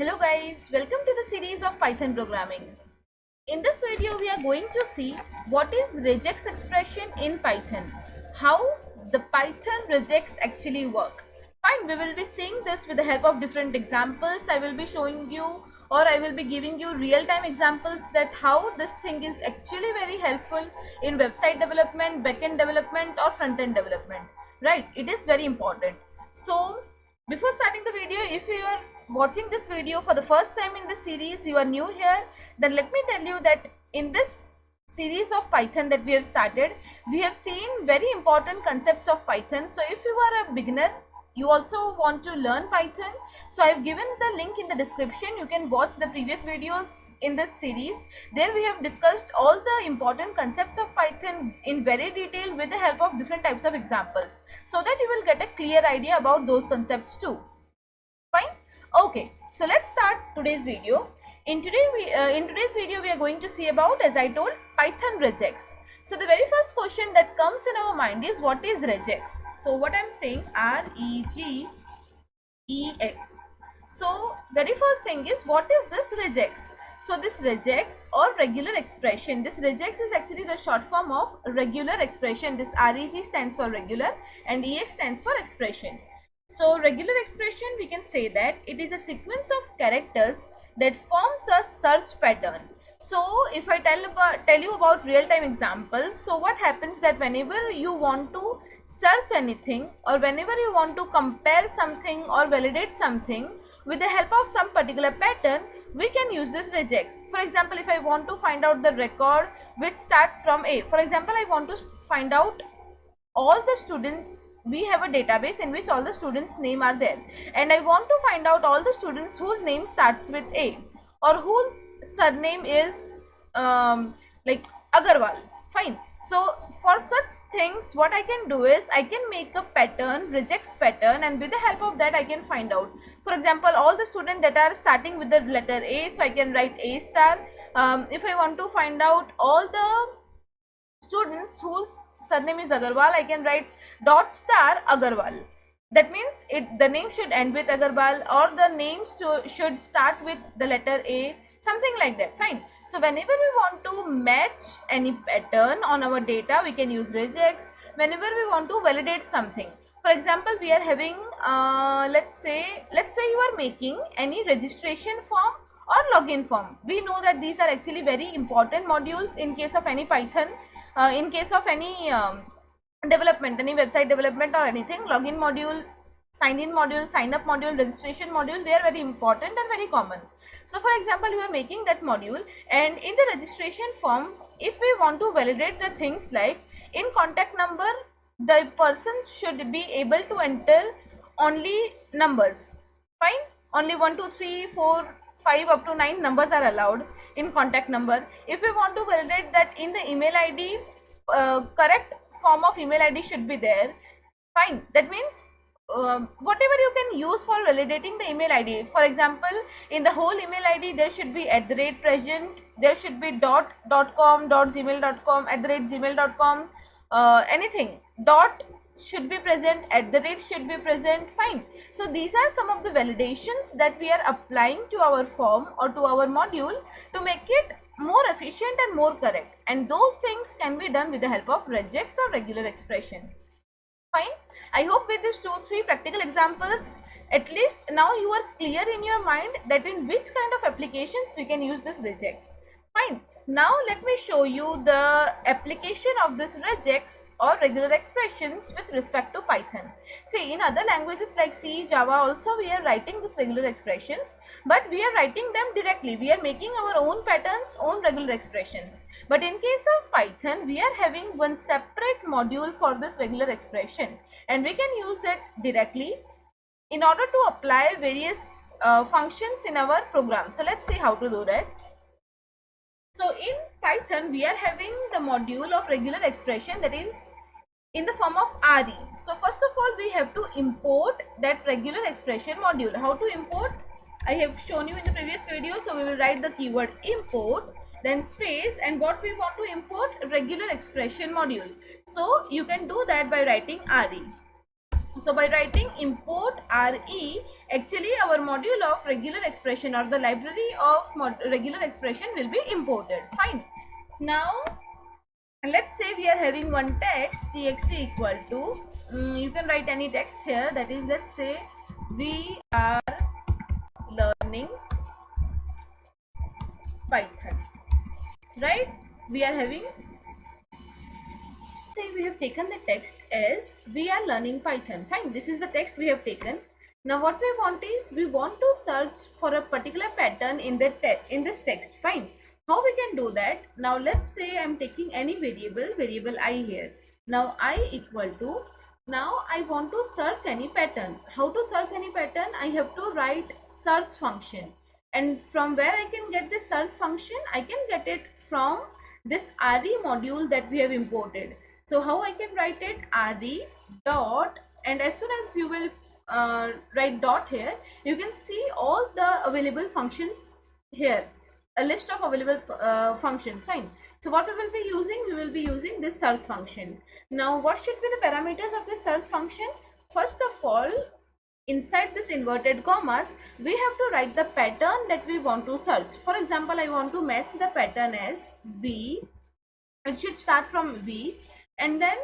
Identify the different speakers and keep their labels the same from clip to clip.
Speaker 1: Hello guys, welcome to the series of Python programming. In this video we are going to see what is regex expression in Python, how the Python regex actually work. Fine, we will be seeing this with the help of different examples. I will be showing you or I will be giving you real-time examples that how this thing is actually very helpful in website development, backend development or front-end development. Right, it is very important. So before starting the video, if you are watching this video for the first time in this series, you are new here, then let me tell you that in this series of Python that we have started, we have seen very important concepts of Python. So if you are a beginner, you also want to learn Python, so I have given the link in the description. You can watch the previous videos in this series. There we have discussed all the important concepts of Python in very detail with the help of different types of examples, so that you will get a clear idea about those concepts too. Fine. Okay, so let's start today's video. In today's video we are going to see about, as I told, Python regex. So the very first question that comes in our mind is, what is regex? So what I'm saying, REGEX. So very first thing is, what is this regex? So this regex or regular expression, this regex is actually the short form of regular expression. This REG stands for regular and EX stands for expression. So regular expression, we can say that it is a sequence of characters that forms a search pattern. So if I tell you about real-time examples, so what happens that whenever you want to search anything or whenever you want to compare something or validate something with the help of some particular pattern, we can use this regex. For example, if I want to find out the record which starts from A, for example, I want to find out all the students. We have a database in which all the students' name are there, and I want to find out all the students whose name starts with A or whose surname is like Agarwal. Fine. So for such things, what I can do is I can make a pattern, regex pattern, and with the help of that I can find out. For example, all the students that are starting with the letter A, so I can write A star. If I want to find out all the students whose surname is Agarwal, I can write dot star Agarwal. That means the name should end with Agarwal, or the names should start with the letter A, something like that. Fine. So whenever we want to match any pattern on our data, we can use regex. Whenever we want to validate something, for example, we are having let's say you are making any registration form or login form. We know that these are actually very important modules in case of any Python, in case of any development, any website development or anything. Login module, sign in module, sign up module, registration module, they are very important and very common. So for example, you are making that module, and in the registration form, if we want to validate the things like in contact number, the person should be able to enter only numbers. Fine. Only 1 2 3 4 5 up to 9 numbers are allowed in contact number. If we want to validate that in the email ID, correct form of email ID should be there. Fine. That means whatever you can use for validating the email ID. For example, in the whole email ID there should be @ present, there should be .com, .gmail.com, @gmail.com, anything. Dot should be present, @ should be present. Fine. So these are some of the validations that we are applying to our form or to our module to make it more efficient and more correct, and those things can be done with the help of regex or regular expression. Fine. I hope with these 2-3 practical examples, at least now you are clear in your mind that in which kind of applications we can use this regex. Fine. Now let me show you the application of this regex or regular expressions with respect to Python. See, in other languages like C, Java also we are writing these regular expressions, but we are writing them directly. We are making our own patterns, own regular expressions. But in case of Python, we are having one separate module for this regular expression, and we can use it directly in order to apply various functions in our program. So let's see how to do that. So in Python, we are having the module of regular expression that is in the form of RE. So first of all, we have to import that regular expression module. How to import? I have shown you in the previous video. So we will write the keyword import, then space, and what we want to import, regular expression module. So you can do that by writing RE. So by writing import re, actually our module of regular expression or the library of regular expression will be imported. Fine. Now let's say we are having one text txt equal to, you can write any text here, that is, let's say we are learning Python, right? We are having, say we have taken the text as we are learning Python. Fine, this is the text we have taken. Now what we want is, we want to search for a particular pattern in the in this text. Fine, how we can do that? Now let's say I am taking any variable I here. Now I equal to, now I want to search any pattern. How to search any pattern? I have to write search function, and from where I can get this search function? I can get it from this re module that we have imported. So how I can write it? Re dot, and as soon as you will write dot here, you can see all the available functions here, a list of available functions. Fine. So what we will be using? We will be using this search function. Now what should be the parameters of this search function? First of all, inside this inverted commas, we have to write the pattern that we want to search. For example, I want to match the pattern as V. It should start from V, and then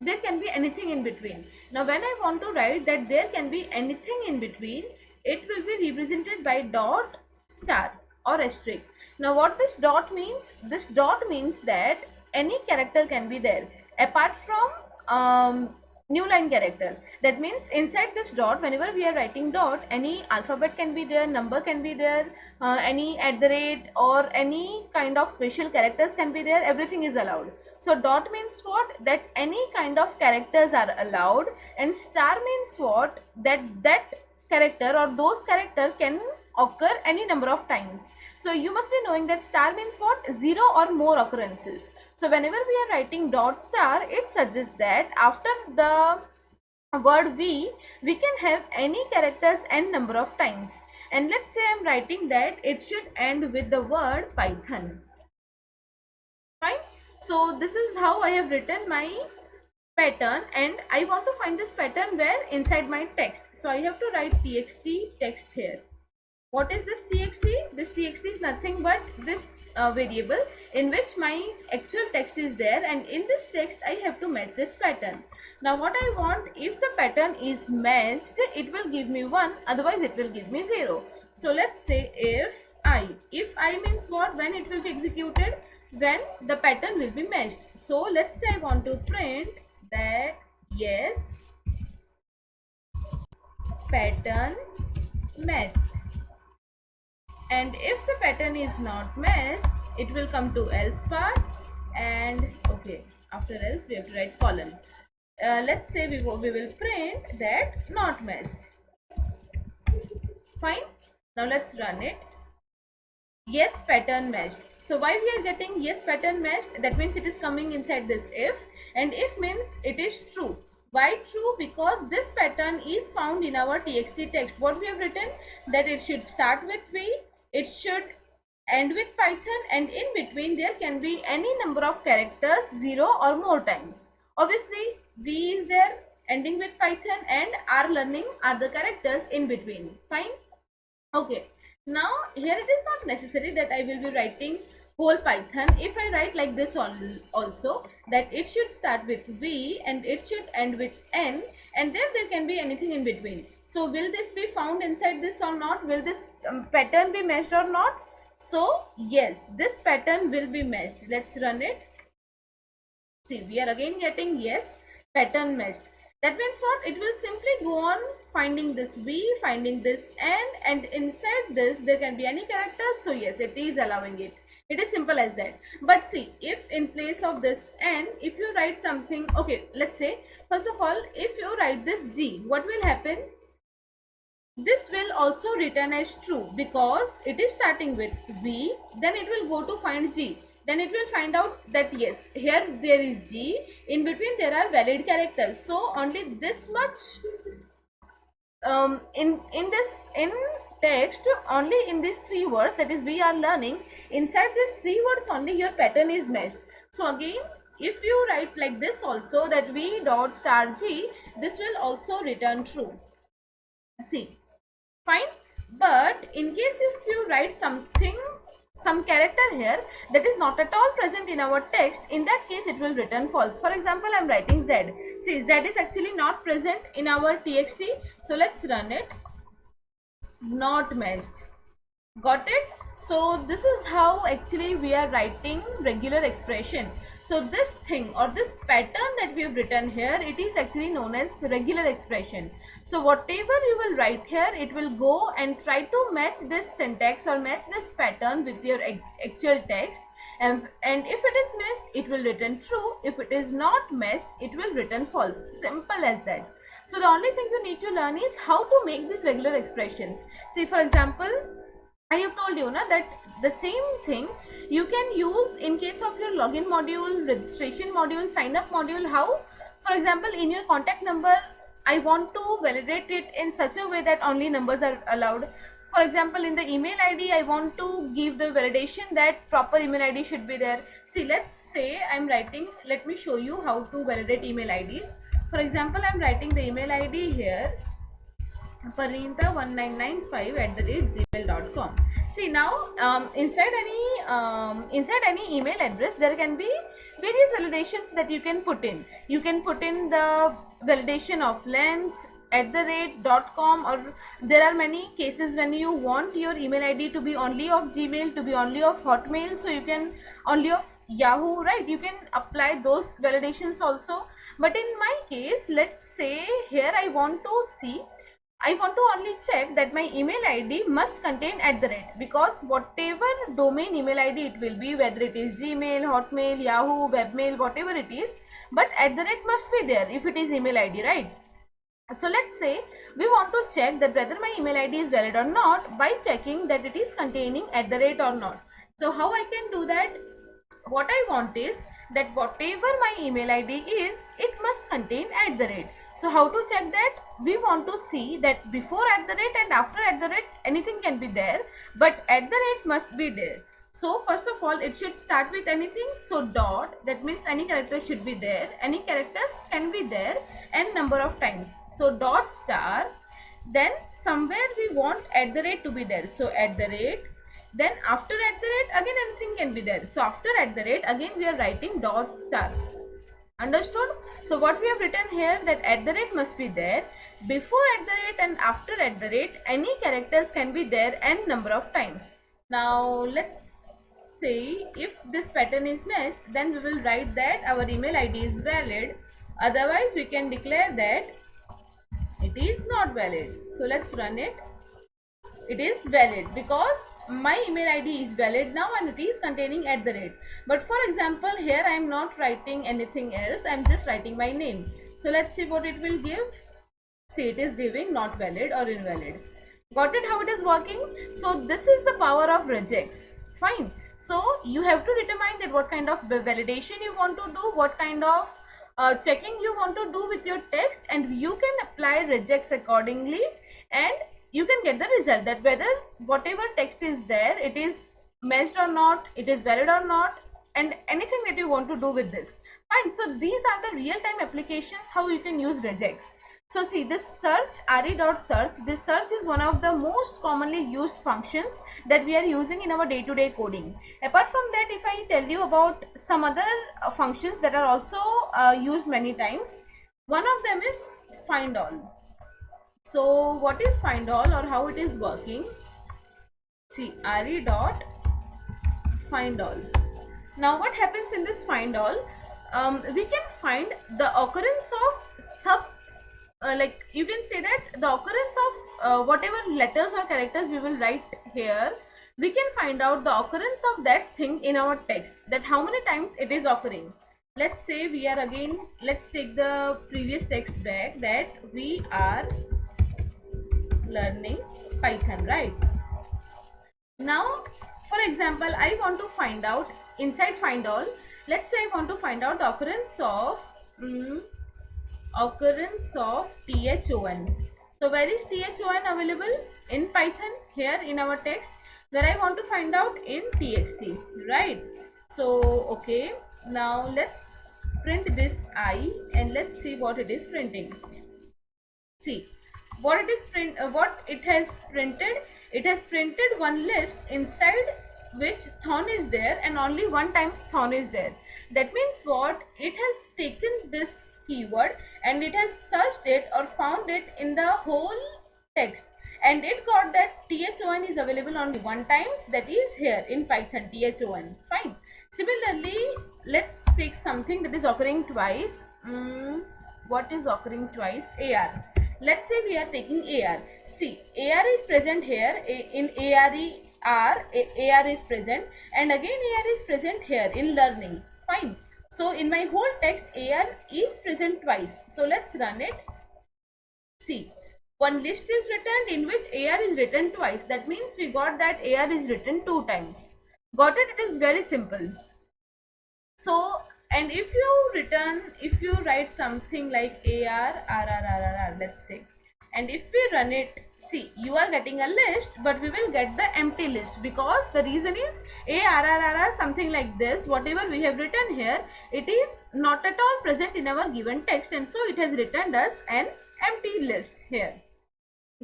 Speaker 1: there can be anything in between. Now when I want to write that there can be anything in between, it will be represented by dot, star or asterisk. Now what this dot means? This dot means that any character can be there apart from new line character. That means inside this dot, whenever we are writing dot, any alphabet can be there, number can be there, any at the rate or any kind of special characters can be there, everything is allowed. So dot means what? That any kind of characters are allowed, and star means what? That character or those character can occur any number of times. So you must be knowing that star means what? 0 or more occurrences. So whenever we are writing dot star, it suggests that after the word we can have any characters n number of times. And let's say I am writing that it should end with the word Python. Fine. So this is how I have written my pattern, and I want to find this pattern where? Inside my text. So I have to write txt text here. What is this txt? This txt is nothing but this variable in which my actual text is there, and in this text I have to match this pattern. Now what I want, if the pattern is matched, it will give me 1, otherwise it will give me 0. So let's say if I means what? When it will be executed? When the pattern will be matched. So let's say I want to print that yes, pattern matched. And if the pattern is not matched, it will come to else part, and okay, after else we have to write colon. Let's say we will print that not matched. Fine. Now let's run it. Yes, pattern matched. So why we are getting yes, pattern matched? That means it is coming inside this if, and if means it is true. Why true? Because this pattern is found in our txt text. What we have written? That it should start with V, it should end with Python, and in between there can be any number of characters 0 or more times. Obviously V is there ending with Python, and our learning are the characters in between. Fine. Okay. Now here it is not necessary that I will be writing whole Python. If I write like this also, that it should start with V and it should end with N, and there can be anything in between. So will this be found inside this or not? Will this pattern be matched or not? So yes, this pattern will be matched. Let's run it. See, we are again getting yes, pattern matched. That means what? It will simply go on finding this V, finding this N, and inside this there can be any characters. So yes, it is allowing it. It is simple as that. But see, if in place of this N, if you write something, okay, let's say, first of all, if you write this G, what will happen? This will also return as true because it is starting with V, then it will go to find G. Then it will find out that yes, here there is G, in between there are valid characters. So only this much in text, only in these 3 words, that is we are learning, inside these 3 words only your pattern is matched. So again, if you write like this also, that V dot star G, this will also return true. See, fine. But in case if you write something, some character here that is not at all present in our text, in that case it will return false. For example, I am writing Z. See, Z is actually not present in our txt, so let's run it. Not matched. Got it? So this is how actually we are writing regular expression. So this thing or this pattern that we have written here, it is actually known as regular expression. So whatever you will write here, it will go and try to match this syntax or match this pattern with your actual text, and if it is matched, it will return true. If it is not matched, it will return false. Simple as that. So the only thing you need to learn is how to make these regular expressions. See, for example, I have told you that the same thing you can use in case of your login module, registration module, sign up module. How? For example, in your contact number, I want to validate it in such a way that only numbers are allowed. For example, in the email ID, I want to give the validation that proper email ID should be there. See, let's say I'm writing, let me show you how to validate email IDs. For example, I'm writing the email ID here, parinita1995@gmail.com. See, now inside any email address there can be various validations that you can put in. You can put in the validation of length, @.com, or there are many cases when you want your email ID to be only of Gmail, to be only of Hotmail, so you can only of Yahoo, right? You can apply those validations also. But in my case, let's say here I want to only check that my email ID must contain @, because whatever domain email ID it will be, whether it is Gmail, Hotmail, Yahoo, Webmail, whatever it is, but @ must be there if it is email ID, right? So let's say we want to check that whether my email ID is valid or not by checking that it is containing @ or not. So how I can do that? What I want is that whatever my email ID is, it must contain @ So how to check that? We want to see that before @ and after @ anything can be there, but @ must be there. So first of all, it should start with anything. So dot, that means any character should be there. Any characters can be there n number of times. So dot star, then somewhere we want @ to be there. So @, then after @ again anything can be there. So after @ again we are writing dot star. Understood? So what we have written here, that @ must be there. Before @ and after @ any characters can be there n number of times. Now let's say if this pattern is matched, then we will write that our email ID is valid. Otherwise we can declare that it is not valid. So let's run it. It is valid because my email ID is valid now and it is containing @. But for example, here I am not writing anything else, I am just writing my name. So let's see what it will give. See, it is giving not valid or invalid. Got it how it is working? So this is the power of regex. Fine. So you have to determine that what kind of validation you want to do, what kind of checking you want to do with your text, and you can apply regex accordingly, and you can get the result that whether whatever text is there, it is matched or not, it is valid or not, and anything that you want to do with this. Fine. So these are the real-time applications how you can use regex. So see, this search, re.search, this search is one of the most commonly used functions that we are using in our day-to-day coding. Apart from that, if I tell you about some other functions that are also used many times, one of them is find all. So what is find all or how it is working? See, re.find all. Now what happens in this find all? We can find the occurrence of like you can say that the occurrence of whatever letters or characters we will write here, we can find out the occurrence of that thing in our text, that how many times it is occurring. Let's say we are again, let's take the previous text back, that we are learning Python, right? Now for example, I want to find out inside find all, let's say I want to find out the occurrence of thon. So where is thon available? In Python, here in our text, where I want to find out in txt, right? So okay, now let's print this I, and let's see what it is printing. See what it is what it has printed. It has printed one list inside which thon is there, and only one times thon is there. That means what? It has taken this keyword and it has searched it or found it in the whole text, and it got that thon is available only one times, that is here in Python, thon. Fine. Similarly, let's take something that is occurring twice. What is occurring twice? AR. Let's say we are taking AR. See, AR is present here in AR is present, and again AR is present here in learning. Fine. So in my whole text AR is present twice. So let's run it. See, one list is returned in which AR is written twice. That means we got that AR is written 2 times. Got it? It is very simple. So, and if you write something like AR, let's say, and if we run it, see, you are getting a list, but we will get the empty list, because the reason is ARRR, something like this, whatever we have written here, it is not at all present in our given text, and so it has returned us an empty list here.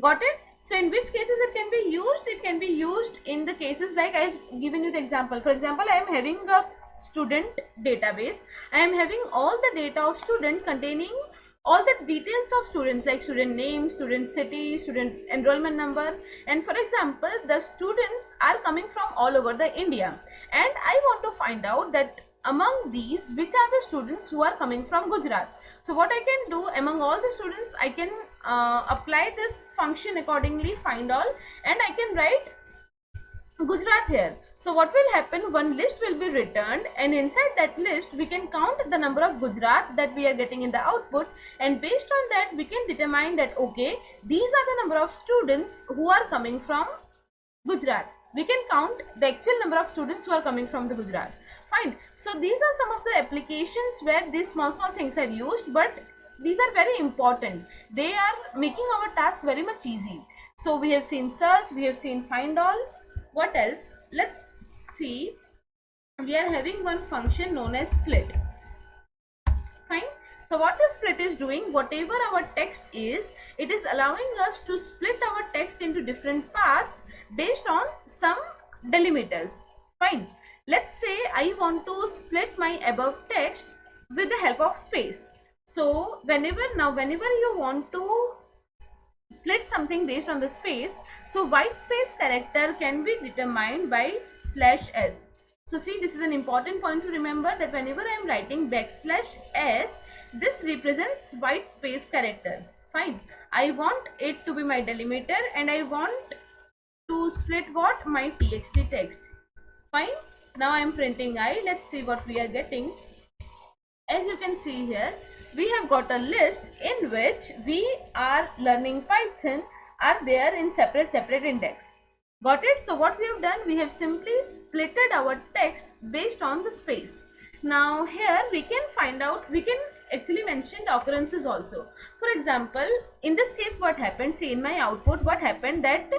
Speaker 1: Got it? So in which cases it can be used? It can be used in the cases like I have given you the example. For example, I am having a student database. I am having all the data of student containing all the details of students, like student name, student city, student enrollment number, and for example, the students are coming from all over the India, and I want to find out that among these which are the students who are coming from Gujarat. So what I can do, among all the students, I can apply this function accordingly, find all, and I can write Gujarat here. So what will happen, one list will be returned, and inside that list we can count the number of Gujarat that we are getting in the output, and based on that we can determine that okay, these are the number of students who are coming from Gujarat. We can count the actual number of students who are coming from the Gujarat. Fine. So these are some of the applications where these small things are used, but these are very important. They are making our task very much easy. So we have seen search, we have seen find all. What else? Let's see. We are having one function known as split. Fine. So what the split is doing, whatever our text is, it is allowing us to split our text into different parts based on some delimiters. Fine. Let's say I want to split my above text with the help of space. So whenever you want to split something based on the space, so white space character can be determined by /s. So see, this is an important point to remember, that whenever I am writing \s, this represents white space character. Fine. I want it to be my delimiter, and I want to split what? My txt text. Fine. Now I am printing I. Let's see what we are getting. As you can see here, we have got a list in which we are learning Python are there in separate index. Got it? So what we have done, we have simply splitted our text based on the space. Now here we can find out, we can actually mention the occurrences also. For example, in this case what happened, see in my output what happened, that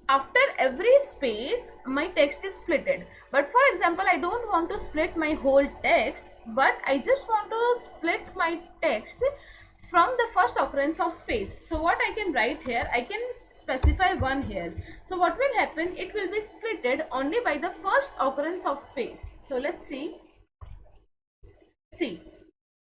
Speaker 1: after every space my text is splitted. But for example, I don't want to split my whole text, but I just want to split my text from the first occurrence of space. So what I can write here, I can specify 1 here. So what will happen, it will be splitted only by the first occurrence of space. So let's see. See,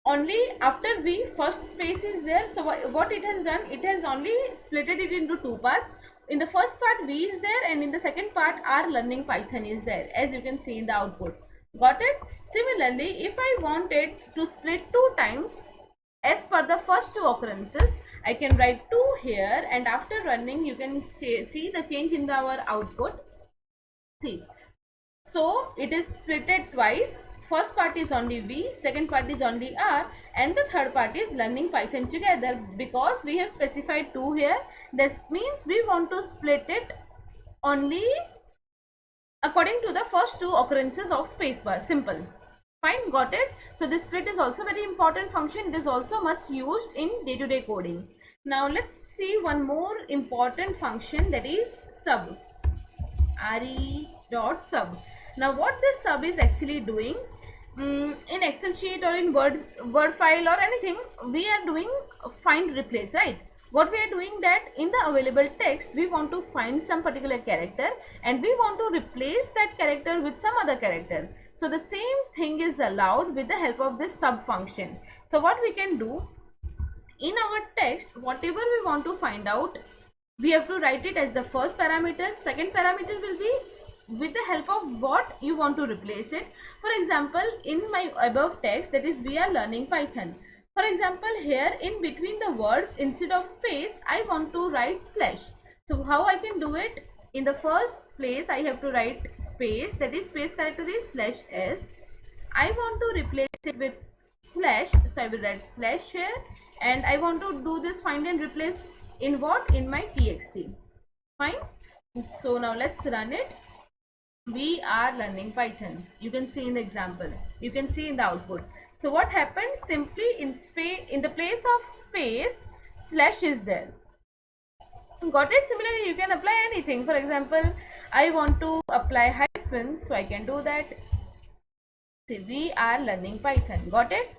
Speaker 1: only after V first space is there. So what it has done, it has only splitted it into 2 parts. In the first part V is there, and in the second part our learning Python is there, as you can see in the output. Got it? Similarly, if I wanted to split 2 times as per the first 2 occurrences, I can write 2 here, and after running you can see the change in our output. See, so it is splitted twice. First part is only V, second part is only R, and the third part is learning Python together, because we have specified 2 here. That means we want to split it only according to the first 2 occurrences of spacebar. Simple. Fine. Got it? So this split is also very important function. It is also much used in day-to-day coding. Now let's see one more important function, that is sub. Re.sub. Now what this sub is actually doing, in Excel sheet or in Word file or anything, we are doing find replace, right? What we are doing that in the available text, we want to find some particular character and we want to replace that character with some other character. So the same thing is allowed with the help of this sub function. So what we can do, in our text, whatever we want to find out, we have to write it as the first parameter. Second parameter will be with the help of what you want to replace it. For example, in my above text, that is we are learning Python. For example, here in between the words, instead of space, I want to write slash. So how I can do it? In the first place, I have to write space, that is space character is slash s. I want to replace it with slash, so I will write slash here, and I want to do this find and replace in what? In my txt. Fine. So now let's run it. We are learning Python. You can see in the example, you can see in the output. So what happened? Simply in the place of space, slash is there. Got it? Similarly, you can apply anything. For example, I want to apply hyphen, so I can do that. See, we are learning Python. Got it?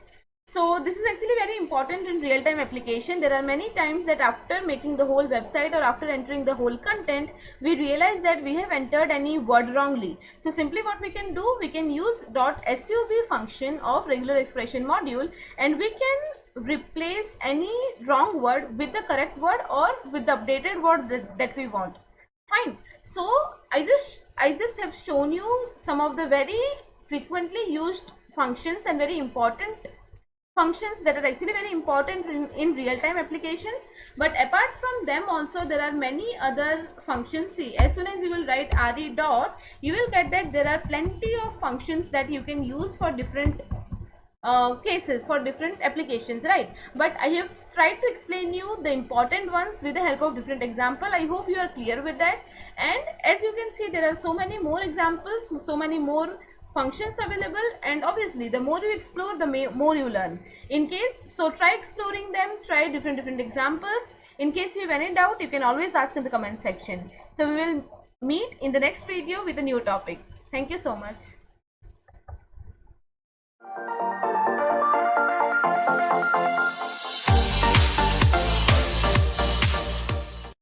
Speaker 1: So this is actually very important in real-time application. There are many times that after making the whole website or after entering the whole content, we realize that we have entered any word wrongly. So simply what we can do, we can use .sub function of regular expression module, and we can replace any wrong word with the correct word or with the updated word that we want. Fine. So I just have shown you some of the very frequently used functions and very important functions that are actually very important in real-time applications. But apart from them also, there are many other functions. See, as soon as you will write re dot, you will get that there are plenty of functions that you can use for different cases, for different applications, right? But I have tried to explain you the important ones with the help of different example. I hope you are clear with that. And as you can see, there are so many more examples, so many more functions available, and obviously the more you explore, the more you learn. In case, so try exploring them, try different examples. In case you have any doubt, you can always ask in the comment section. So we will meet in the next video with a new topic. Thank you so much.